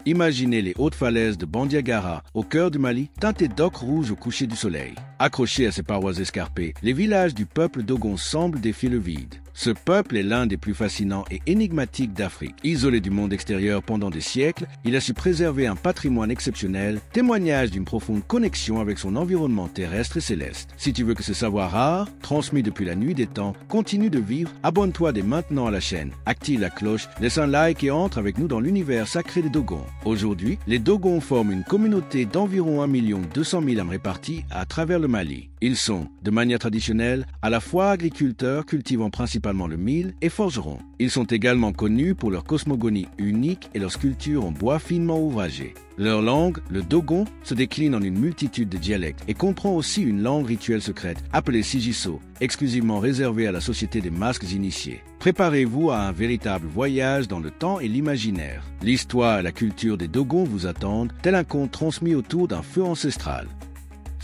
Imaginez les hautes falaises de Bandiagara, au cœur du Mali, teintées d'ocre rouge au coucher du soleil. Accrochés à ces parois escarpées, les villages du peuple Dogon semblent défier le vide. Ce peuple est l'un des plus fascinants et énigmatiques d'Afrique. Isolé du monde extérieur pendant des siècles, il a su préserver un patrimoine exceptionnel, témoignage d'une profonde connexion avec son environnement terrestre et céleste. Si tu veux que ce savoir rare, transmis depuis la nuit des temps, continue de vivre, abonne-toi dès maintenant à la chaîne, active la cloche, laisse un like et entre avec nous dans l'univers sacré des Dogons. Aujourd'hui, les Dogons forment une communauté d'environ 1 200 000 âmes réparties à travers le Mali. Ils sont, de manière traditionnelle, à la fois agriculteurs cultivant principalement le mil et forgerons. Ils sont également connus pour leur cosmogonie unique et leur sculpture en bois finement ouvragé. Leur langue, le Dogon, se décline en une multitude de dialectes et comprend aussi une langue rituelle secrète appelée Sigiso, exclusivement réservée à la société des masques initiés. Préparez-vous à un véritable voyage dans le temps et l'imaginaire. L'histoire et la culture des Dogons vous attendent, tel un conte transmis autour d'un feu ancestral.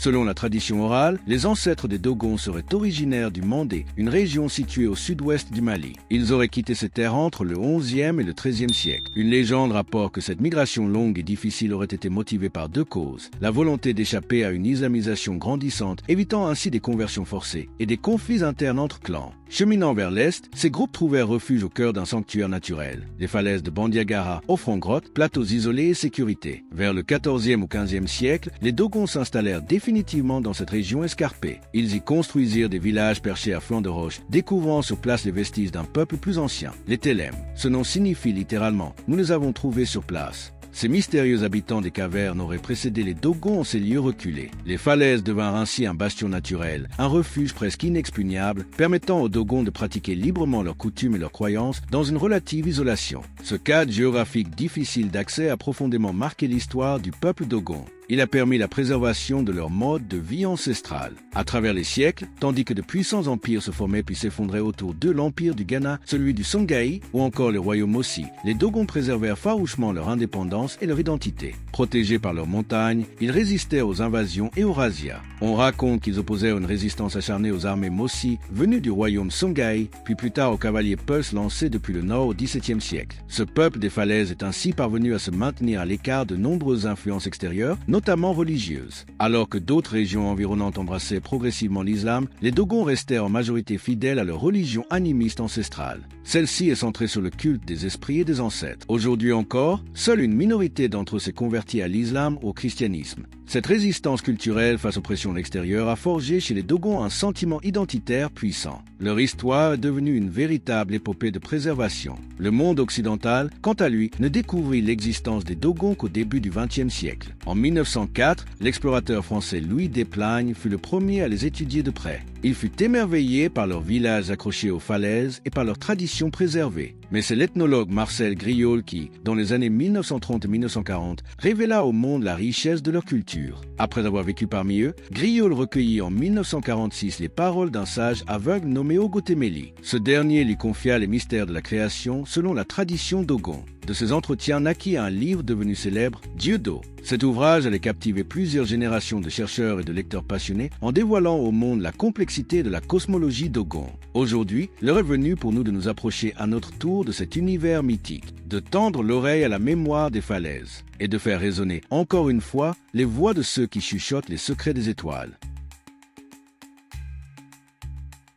Selon la tradition orale, les ancêtres des Dogons seraient originaires du Mandé, une région située au sud-ouest du Mali. Ils auraient quitté ces terres entre le XIe et le XIIIe siècle. Une légende rapporte que cette migration longue et difficile aurait été motivée par deux causes. La volonté d'échapper à une islamisation grandissante, évitant ainsi des conversions forcées, et des conflits internes entre clans. Cheminant vers l'est, ces groupes trouvèrent refuge au cœur d'un sanctuaire naturel. Les falaises de Bandiagara offrant grottes, plateaux isolés et sécurité. Vers le XIVe ou XVe siècle, les Dogons s'installèrent définitivement dans cette région escarpée. Ils y construisirent des villages perchés à flanc de roche, découvrant sur place les vestiges d'un peuple plus ancien, les Télèmes. Ce nom signifie littéralement « nous les avons trouvés sur place ». Ces mystérieux habitants des cavernes auraient précédé les Dogons en ces lieux reculés. Les falaises devinrent ainsi un bastion naturel, un refuge presque inexpugnable, permettant aux Dogons de pratiquer librement leurs coutumes et leurs croyances dans une relative isolation. Ce cadre géographique difficile d'accès a profondément marqué l'histoire du peuple Dogon. Il a permis la préservation de leur mode de vie ancestrale. À travers les siècles, tandis que de puissants empires se formaient puis s'effondraient autour d'eux, l'empire du Ghana, celui du Songhai ou encore le royaume Mossi, les Dogons préservèrent farouchement leur indépendance et leur identité. Protégés par leurs montagnes, ils résistèrent aux invasions et aux razzias. On raconte qu'ils opposèrent une résistance acharnée aux armées Mossi venues du royaume Songhai, puis plus tard aux cavaliers Peuls lancés depuis le nord au XVIIe siècle. Ce peuple des falaises est ainsi parvenu à se maintenir à l'écart de nombreuses influences extérieures, notamment religieuses. Alors que d'autres régions environnantes embrassaient progressivement l'islam, les Dogons restèrent en majorité fidèles à leur religion animiste ancestrale. Celle-ci est centrée sur le culte des esprits et des ancêtres. Aujourd'hui encore, seule une minorité d'entre eux s'est convertie à l'islam ou au christianisme. Cette résistance culturelle face aux pressions extérieures a forgé chez les Dogons un sentiment identitaire puissant. Leur histoire est devenue une véritable épopée de préservation. Le monde occidental, quant à lui, ne découvrit l'existence des Dogons qu'au début du XXe siècle. En 1904, l'explorateur français Louis Desplagne fut le premier à les étudier de près. Il fut émerveillé par leurs villages accrochés aux falaises et par leurs traditions préservées. Mais c'est l'ethnologue Marcel Griaule qui, dans les années 1930 et 1940, révéla au monde la richesse de leur culture. Après avoir vécu parmi eux, Griaule recueillit en 1946 les paroles d'un sage aveugle nommé Ogotemeli. Ce dernier lui confia les mystères de la création selon la tradition Dogon. De ces entretiens naquit un livre devenu célèbre, Dieu d'eau. Cet ouvrage allait captiver plusieurs générations de chercheurs et de lecteurs passionnés en dévoilant au monde la complexité de la cosmologie Dogon. Aujourd'hui, l'heure est venue pour nous de nous approcher à notre tour de cet univers mythique, de tendre l'oreille à la mémoire des falaises et de faire résonner encore une fois les voix de ceux qui chuchotent les secrets des étoiles.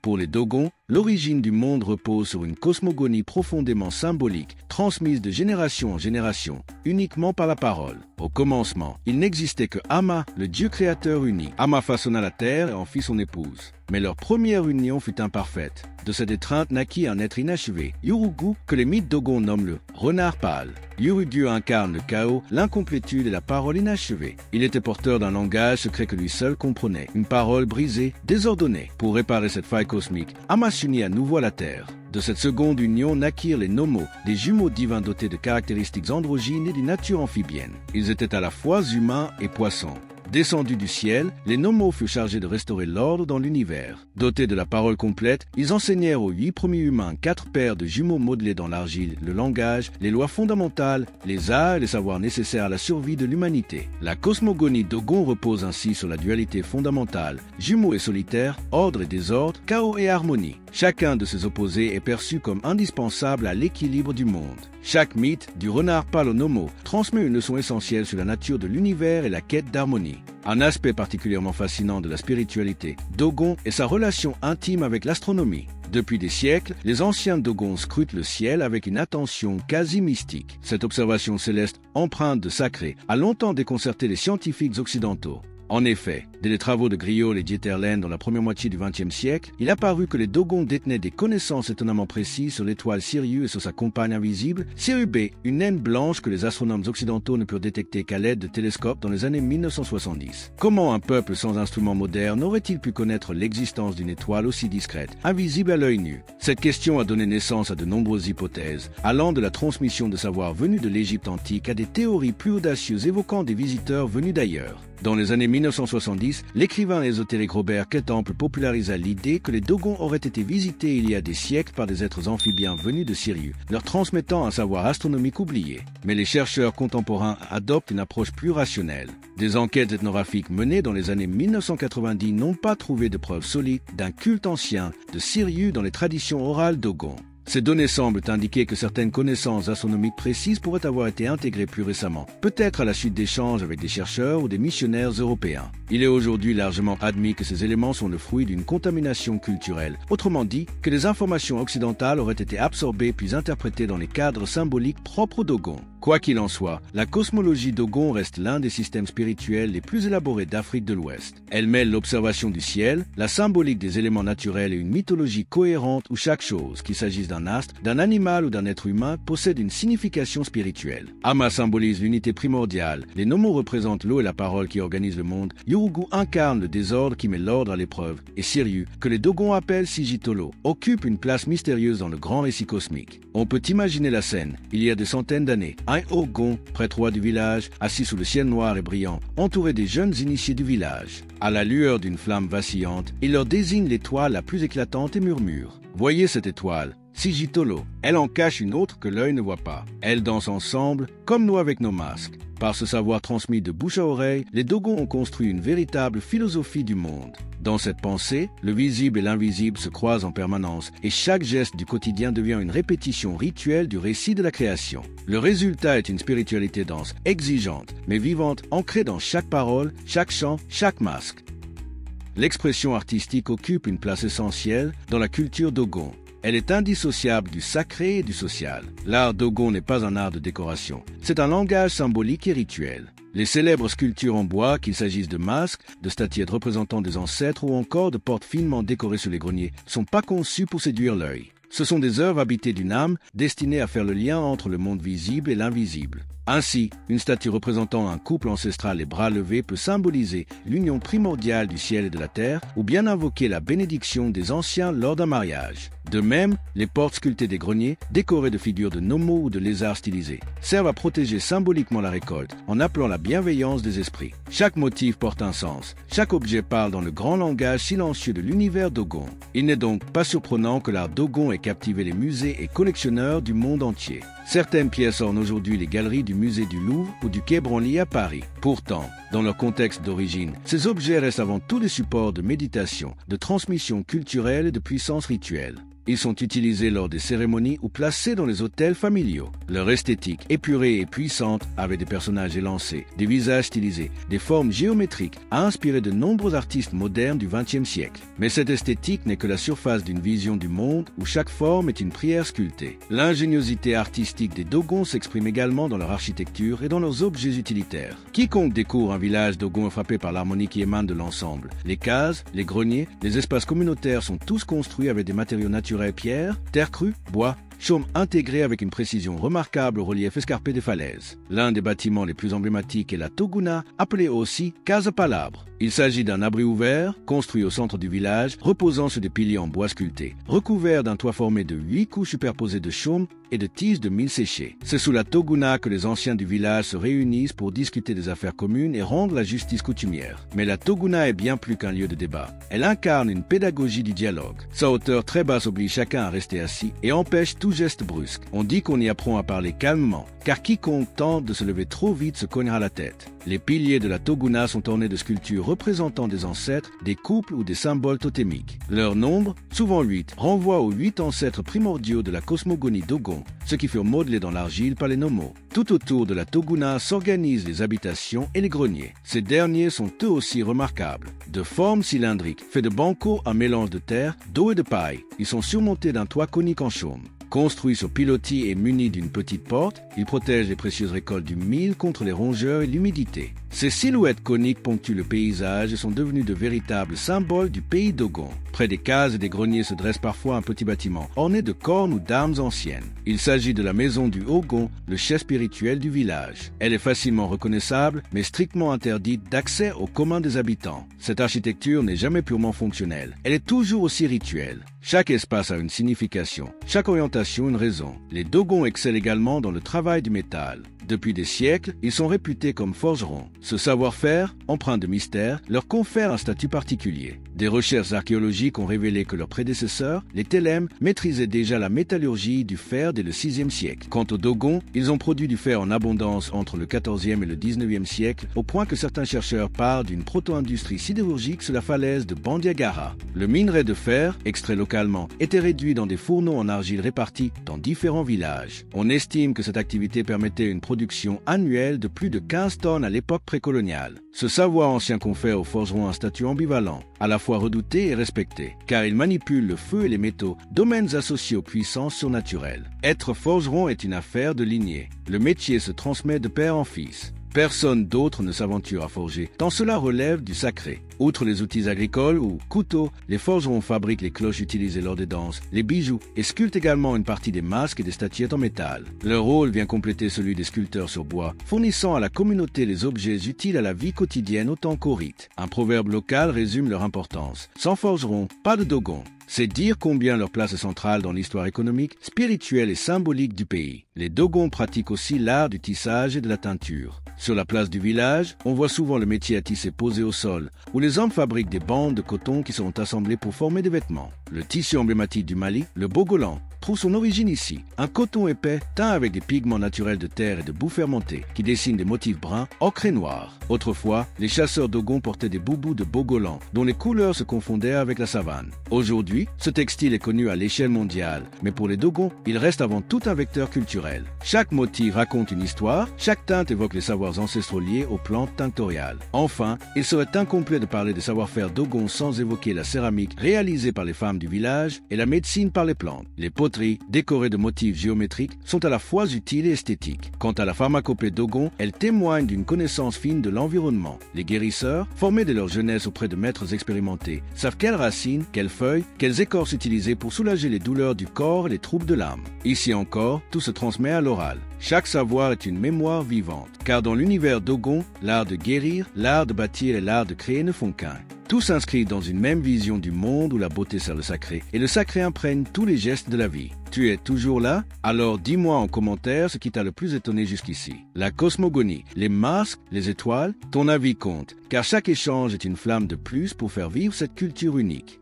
Pour les Dogons, l'origine du monde repose sur une cosmogonie profondément symbolique, transmise de génération en génération, uniquement par la parole. Au commencement, il n'existait que Ama, le Dieu créateur unique. Ama façonna la terre et en fit son épouse. Mais leur première union fut imparfaite. De cette étreinte naquit un être inachevé, Yurugu, que les mythes Dogons nomment le renard pâle. Yurugu incarne le chaos, l'incomplétude et la parole inachevée. Il était porteur d'un langage secret que lui seul comprenait, une parole brisée, désordonnée. Pour réparer cette faille cosmique, Ama s'unit à nouveau à la terre. De cette seconde union naquirent les Nomos, des jumeaux divins dotés de caractéristiques androgynes et d'une nature amphibienne. Ils étaient à la fois humains et poissons. Descendus du ciel, les Nomos furent chargés de restaurer l'ordre dans l'univers. Dotés de la parole complète, ils enseignèrent aux 8 premiers humains 4 paires de jumeaux modelés dans l'argile, le langage, les lois fondamentales, les arts et les savoirs nécessaires à la survie de l'humanité. La cosmogonie Dogon repose ainsi sur la dualité fondamentale, jumeaux et solitaires, ordre et désordre, chaos et harmonie. Chacun de ces opposés est perçu comme indispensable à l'équilibre du monde. Chaque mythe, du renard pâle au Nomo, transmet une leçon essentielle sur la nature de l'univers et la quête d'harmonie. Un aspect particulièrement fascinant de la spiritualité Dogon est sa relation intime avec l'astronomie. Depuis des siècles, les anciens Dogons scrutent le ciel avec une attention quasi mystique. Cette observation céleste empreinte de sacré a longtemps déconcerté les scientifiques occidentaux. En effet, dès les travaux de Griol et Dieterlen dans la première moitié du XXe siècle, il apparut que les Dogons détenaient des connaissances étonnamment précises sur l'étoile Sirius et sur sa compagne invisible, Sirius B, une naine blanche que les astronomes occidentaux ne purent détecter qu'à l'aide de télescopes dans les années 1970. Comment un peuple sans instruments modernes aurait-il pu connaître l'existence d'une étoile aussi discrète, invisible à l'œil nu? Cette question a donné naissance à de nombreuses hypothèses, allant de la transmission de savoir venus de l'Égypte antique à des théories plus audacieuses évoquant des visiteurs venus d'ailleurs. Dans les années 1970, l'écrivain ésotérique Robert Kettemple popularisa l'idée que les Dogons auraient été visités il y a des siècles par des êtres amphibiens venus de Sirius, leur transmettant un savoir astronomique oublié. Mais les chercheurs contemporains adoptent une approche plus rationnelle. Des enquêtes ethnographiques menées dans les années 1990 n'ont pas trouvé de preuves solides d'un culte ancien de Sirius dans les traditions orales Dogon. Ces données semblent indiquer que certaines connaissances astronomiques précises pourraient avoir été intégrées plus récemment, peut-être à la suite d'échanges avec des chercheurs ou des missionnaires européens. Il est aujourd'hui largement admis que ces éléments sont le fruit d'une contamination culturelle, autrement dit, que les informations occidentales auraient été absorbées puis interprétées dans les cadres symboliques propres aux Dogons. Quoi qu'il en soit, la cosmologie Dogon reste l'un des systèmes spirituels les plus élaborés d'Afrique de l'Ouest. Elle mêle l'observation du ciel, la symbolique des éléments naturels et une mythologie cohérente où chaque chose, qu'il s'agisse d'un astre, d'un animal ou d'un être humain, possède une signification spirituelle. Ama symbolise l'unité primordiale, les Nomos représentent l'eau et la parole qui organisent le monde, Yurugu incarne le désordre qui met l'ordre à l'épreuve, et Sirius, que les Dogons appellent Sigitolo, occupe une place mystérieuse dans le grand récit cosmique. On peut imaginer la scène, il y a des centaines d'années, un Ogon, prêtre roi du village, assis sous le ciel noir et brillant, entouré des jeunes initiés du village. À la lueur d'une flamme vacillante, il leur désigne l'étoile la plus éclatante et murmure. Voyez cette étoile, Sigitolo. Elle en cache une autre que l'œil ne voit pas. Elles dansent ensemble, comme nous avec nos masques. Par ce savoir transmis de bouche à oreille, les Dogons ont construit une véritable philosophie du monde. Dans cette pensée, le visible et l'invisible se croisent en permanence et chaque geste du quotidien devient une répétition rituelle du récit de la création. Le résultat est une spiritualité dense, exigeante, mais vivante, ancrée dans chaque parole, chaque chant, chaque masque. L'expression artistique occupe une place essentielle dans la culture Dogon. Elle est indissociable du sacré et du social. L'art Dogon n'est pas un art de décoration, c'est un langage symbolique et rituel. Les célèbres sculptures en bois, qu'il s'agisse de masques, de statuettes représentant des ancêtres ou encore de portes finement décorées sur les greniers, sont pas conçues pour séduire l'œil. Ce sont des œuvres habitées d'une âme destinées à faire le lien entre le monde visible et l'invisible. Ainsi, une statue représentant un couple ancestral les bras levés peut symboliser l'union primordiale du ciel et de la terre ou bien invoquer la bénédiction des anciens lors d'un mariage. De même, les portes sculptées des greniers, décorées de figures de Nomos ou de lézards stylisés, servent à protéger symboliquement la récolte en appelant la bienveillance des esprits. Chaque motif porte un sens, chaque objet parle dans le grand langage silencieux de l'univers Dogon. Il n'est donc pas surprenant que l'art Dogon ait captivé les musées et collectionneurs du monde entier. Certaines pièces ornent aujourd'hui les galeries du musée du Louvre ou du Quai Branly à Paris. Pourtant, dans leur contexte d'origine, ces objets restent avant tout des supports de méditation, de transmission culturelle et de puissance rituelle. Ils sont utilisés lors des cérémonies ou placés dans les hôtels familiaux. Leur esthétique épurée et puissante, avec des personnages élancés, des visages stylisés, des formes géométriques, a inspiré de nombreux artistes modernes du XXe siècle. Mais cette esthétique n'est que la surface d'une vision du monde où chaque forme est une prière sculptée. L'ingéniosité artistique des Dogons s'exprime également dans leur architecture et dans leurs objets utilitaires. Quiconque découvre un village Dogon est frappé par l'harmonie qui émane de l'ensemble. Les cases, les greniers, les espaces communautaires sont tous construits avec des matériaux naturels, pierre, terre crue, bois, chaume intégrés avec une précision remarquable au relief escarpé des falaises. L'un des bâtiments les plus emblématiques est la Toguna, appelée aussi Casa Palabre. Il s'agit d'un abri ouvert, construit au centre du village, reposant sur des piliers en bois sculptés, recouvert d'un toit formé de 8 couches superposées de chaume et de tiges de mil séchées. C'est sous la Toguna que les anciens du village se réunissent pour discuter des affaires communes et rendre la justice coutumière. Mais la Toguna est bien plus qu'un lieu de débat. Elle incarne une pédagogie du dialogue. Sa hauteur très basse oblige chacun à rester assis et empêche tout tout geste brusque. On dit qu'on y apprend à parler calmement, car quiconque tente de se lever trop vite se cognera la tête. Les piliers de la Toguna sont ornés de sculptures représentant des ancêtres, des couples ou des symboles totémiques. Leur nombre, souvent 8, renvoie aux 8 ancêtres primordiaux de la cosmogonie Dogon, ceux qui furent modelés dans l'argile par les Nomos. Tout autour de la Toguna s'organisent les habitations et les greniers. Ces derniers sont eux aussi remarquables. De forme cylindrique, faits de banco à mélange de terre, d'eau et de paille. Ils sont surmontés d'un toit conique en chaume. Construits sur pilotis et munis d'une petite porte, ils protègent les précieuses récoltes du mil contre les rongeurs et l'humidité. Ces silhouettes coniques ponctuent le paysage et sont devenues de véritables symboles du pays Dogon. Près des cases et des greniers se dresse parfois un petit bâtiment, orné de cornes ou d'armes anciennes. Il s'agit de la maison du Hogon, le chef spirituel du village. Elle est facilement reconnaissable, mais strictement interdite d'accès au commun des habitants. Cette architecture n'est jamais purement fonctionnelle. Elle est toujours aussi rituelle. Chaque espace a une signification, chaque orientation une raison. Les Dogons excellent également dans le travail du métal. Depuis des siècles, ils sont réputés comme forgerons. Ce savoir-faire, empreint de mystère, leur confère un statut particulier. Des recherches archéologiques ont révélé que leurs prédécesseurs, les Télèmes, maîtrisaient déjà la métallurgie du fer dès le VIe siècle. Quant aux Dogons, ils ont produit du fer en abondance entre le XIVe et le XIXe siècle, au point que certains chercheurs parlent d'une proto-industrie sidérurgique sur la falaise de Bandiagara. Le minerai de fer, extrait localement, était réduit dans des fourneaux en argile répartis dans différents villages. On estime que cette activité permettait une production annuelle de plus de 15 tonnes à l'époque précoloniale. Ce savoir ancien confère aux forgerons un statut ambivalent, à la fois redouté et respecté, car ils manipulent le feu et les métaux, domaines associés aux puissances surnaturelles. Être forgeron est une affaire de lignée. Le métier se transmet de père en fils. Personne d'autre ne s'aventure à forger, tant cela relève du sacré. Outre les outils agricoles ou couteaux, les forgerons fabriquent les cloches utilisées lors des danses, les bijoux et sculptent également une partie des masques et des statuettes en métal. Leur rôle vient compléter celui des sculpteurs sur bois, fournissant à la communauté les objets utiles à la vie quotidienne autant qu'aux rites. Un proverbe local résume leur importance. Sans forgerons, pas de Dogon. C'est dire combien leur place est centrale dans l'histoire économique, spirituelle et symbolique du pays. Les Dogons pratiquent aussi l'art du tissage et de la teinture. Sur la place du village, on voit souvent le métier à tisser posé au sol, où les hommes fabriquent des bandes de coton qui sont assemblées pour former des vêtements. Le tissu emblématique du Mali, le bogolan, trouve son origine ici. Un coton épais teint avec des pigments naturels de terre et de boue fermentée qui dessinent des motifs bruns, ocre et noirs. Autrefois, les chasseurs Dogons portaient des boubous de bogolan dont les couleurs se confondaient avec la savane. Aujourd'hui, ce textile est connu à l'échelle mondiale, mais pour les Dogons, il reste avant tout un vecteur culturel. Chaque motif raconte une histoire, chaque teinte évoque les savoirs ancestraux liés aux plantes tinctoriales. Enfin, il serait incomplet de parler des savoir-faire Dogons sans évoquer la céramique réalisée par les femmes du village et la médecine par les plantes. Les poteries, décorées de motifs géométriques, sont à la fois utiles et esthétiques. Quant à la pharmacopée Dogon, elle témoigne d'une connaissance fine de l'environnement. Les guérisseurs, formés dès leur jeunesse auprès de maîtres expérimentés, savent quelles racines, quelles feuilles, quelles écorces utiliser pour soulager les douleurs du corps et les troubles de l'âme. Ici encore, tout se transmet à l'oral. Chaque savoir est une mémoire vivante, car dans l'univers Dogon, l'art de guérir, l'art de bâtir et l'art de créer ne font qu'un. Tout s'inscrit dans une même vision du monde où la beauté sert le sacré, et le sacré imprègne tous les gestes de la vie. Tu es toujours là? Alors dis-moi en commentaire ce qui t'a le plus étonné jusqu'ici. La cosmogonie, les masques, les étoiles, ton avis compte, car chaque échange est une flamme de plus pour faire vivre cette culture unique.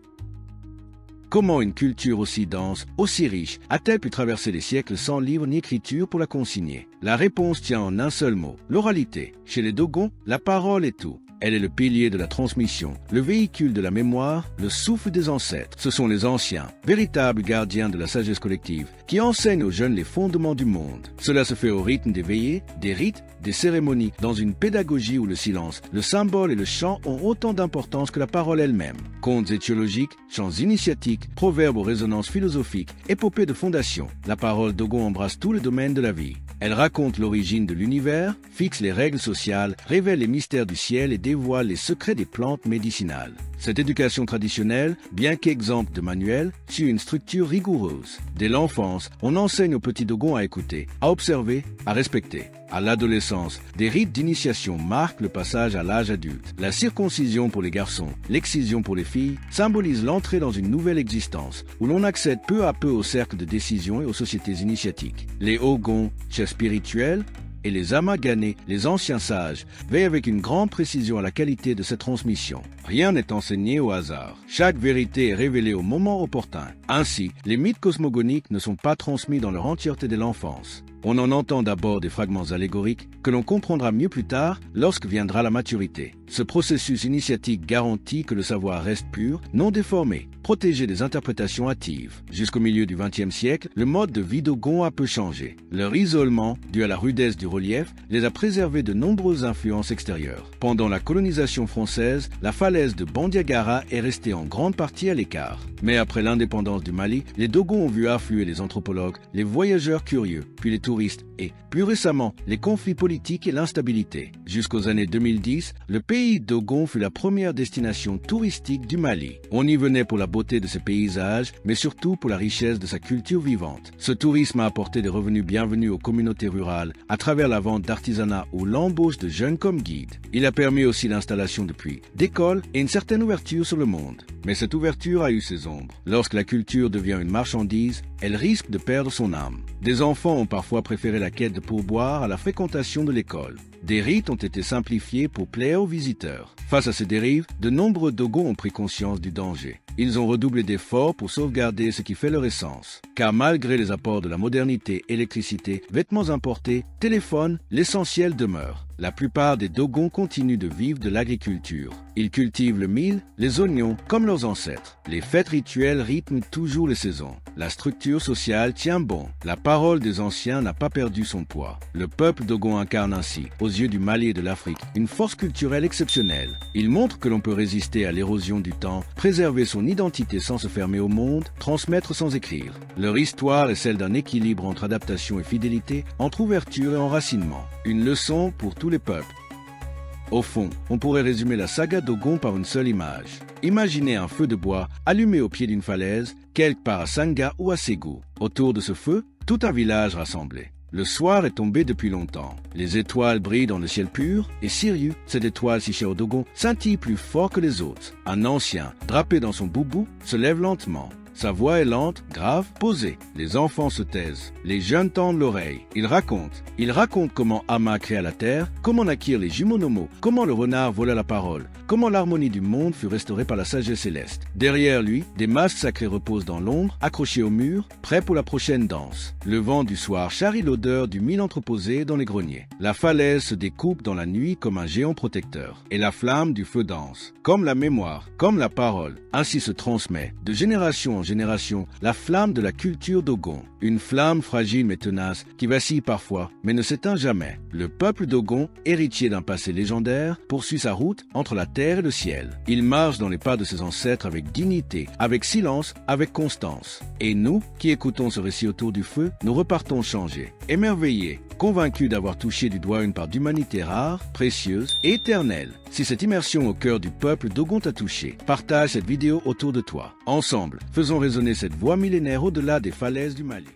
Comment une culture aussi dense, aussi riche, a-t-elle pu traverser les siècles sans livre ni écriture pour la consigner? La réponse tient en un seul mot, l'oralité. Chez les Dogons, la parole est tout. Elle est le pilier de la transmission, le véhicule de la mémoire, le souffle des ancêtres. Ce sont les anciens, véritables gardiens de la sagesse collective, qui enseignent aux jeunes les fondements du monde. Cela se fait au rythme des veillées, des rites, des cérémonies, dans une pédagogie où le silence, le symbole et le chant ont autant d'importance que la parole elle-même. Contes étiologiques, chants initiatiques, proverbes aux résonances philosophiques, épopées de fondation. La parole Dogon embrasse tous les domaines de la vie. Elle raconte l'origine de l'univers, fixe les règles sociales, révèle les mystères du ciel et dévoile les secrets des plantes médicinales. Cette éducation traditionnelle, bien qu'exemple de manuel, suit une structure rigoureuse. Dès l'enfance, on enseigne aux petits Dogons à écouter, à observer, à respecter. À l'adolescence, des rites d'initiation marquent le passage à l'âge adulte. La circoncision pour les garçons, l'excision pour les filles, symbolisent l'entrée dans une nouvelle existence, où l'on accède peu à peu au cercle de décision et aux sociétés initiatiques. Les Ogons, chefs spirituels, et les Amaganés, les anciens sages, veillent avec une grande précision à la qualité de cette transmission. Rien n'est enseigné au hasard. Chaque vérité est révélée au moment opportun. Ainsi, les mythes cosmogoniques ne sont pas transmis dans leur entièreté dès l'enfance. On en entend d'abord des fragments allégoriques que l'on comprendra mieux plus tard lorsque viendra la maturité. Ce processus initiatique garantit que le savoir reste pur, non déformé, protégé des interprétations hâtives. Jusqu'au milieu du XXe siècle, le mode de vie Dogon a peu changé. Leur isolement, dû à la rudesse du relief, les a préservés de nombreuses influences extérieures. Pendant la colonisation française, la falaise de Bandiagara est restée en grande partie à l'écart. Mais après l'indépendance du Mali, les Dogons ont vu affluer les anthropologues, les voyageurs curieux, puis les touristes et, plus récemment, les conflits politiques et l'instabilité. Jusqu'aux années 2010, le pays Dogon fut la première destination touristique du Mali. On y venait pour la beauté de ses paysages, mais surtout pour la richesse de sa culture vivante. Ce tourisme a apporté des revenus bienvenus aux communautés rurales à travers la vente d'artisanat ou l'embauche de jeunes comme guides. Il a permis aussi l'installation de puits, d'écoles et une certaine ouverture sur le monde. Mais cette ouverture a eu ses ombres. Lorsque la culture devient une marchandise, elle risque de perdre son âme. Des enfants ont parfois préféré la quête de pourboire à la fréquentation de l'école. Des rites ont été simplifiés pour plaire aux visiteurs. Face à ces dérives, de nombreux Dogons ont pris conscience du danger. Ils ont redoublé d'efforts pour sauvegarder ce qui fait leur essence. Car malgré les apports de la modernité, électricité, vêtements importés, téléphones, l'essentiel demeure. La plupart des Dogons continuent de vivre de l'agriculture. Ils cultivent le mil, les oignons, comme leurs ancêtres. Les fêtes rituelles rythment toujours les saisons. La structure sociale tient bon. La parole des anciens n'a pas perdu son poids. Le peuple Dogon incarne ainsi, aux yeux du Mali et de l'Afrique, une force culturelle exceptionnelle. Il montre que l'on peut résister à l'érosion du temps, préserver son identité sans se fermer au monde, transmettre sans écrire. Leur histoire est celle d'un équilibre entre adaptation et fidélité, entre ouverture et enracinement. Une leçon pour tous les peuples. Au fond, on pourrait résumer la saga Dogon par une seule image. Imaginez un feu de bois allumé au pied d'une falaise, quelque part à Sanga ou à Ségou. Autour de ce feu, tout un village rassemblé. Le soir est tombé depuis longtemps. Les étoiles brillent dans le ciel pur, et Sirius, cette étoile si chère au Dogon, scintille plus fort que les autres. Un ancien, drapé dans son boubou, se lève lentement. Sa voix est lente, grave, posée. Les enfants se taisent. Les jeunes tendent l'oreille. Il raconte comment Ama créa la terre, comment naquirent les jumeaux Nomo, comment le renard vola la parole, comment l'harmonie du monde fut restaurée par la sagesse céleste. Derrière lui, des masques sacrés reposent dans l'ombre, accrochés au mur, prêts pour la prochaine danse. Le vent du soir charrie l'odeur du mil entreposé dans les greniers. La falaise se découpe dans la nuit comme un géant protecteur. Et la flamme du feu danse. Comme la mémoire, comme la parole. Ainsi se transmet, de génération en génération, la flamme de la culture Dogon. Une flamme fragile mais tenace, qui vacille parfois, mais ne s'éteint jamais. Le peuple Dogon, héritier d'un passé légendaire, poursuit sa route entre la terre et le ciel. Il marche dans les pas de ses ancêtres avec dignité, avec silence, avec constance. Et nous, qui écoutons ce récit autour du feu, nous repartons changés, émerveillés, convaincus d'avoir touché du doigt une part d'humanité rare, précieuse et éternelle. Si cette immersion au cœur du peuple Dogon t'a touché, partage cette vidéo autour de toi. Ensemble, faisons résonner cette voix millénaire au-delà des falaises du Mali.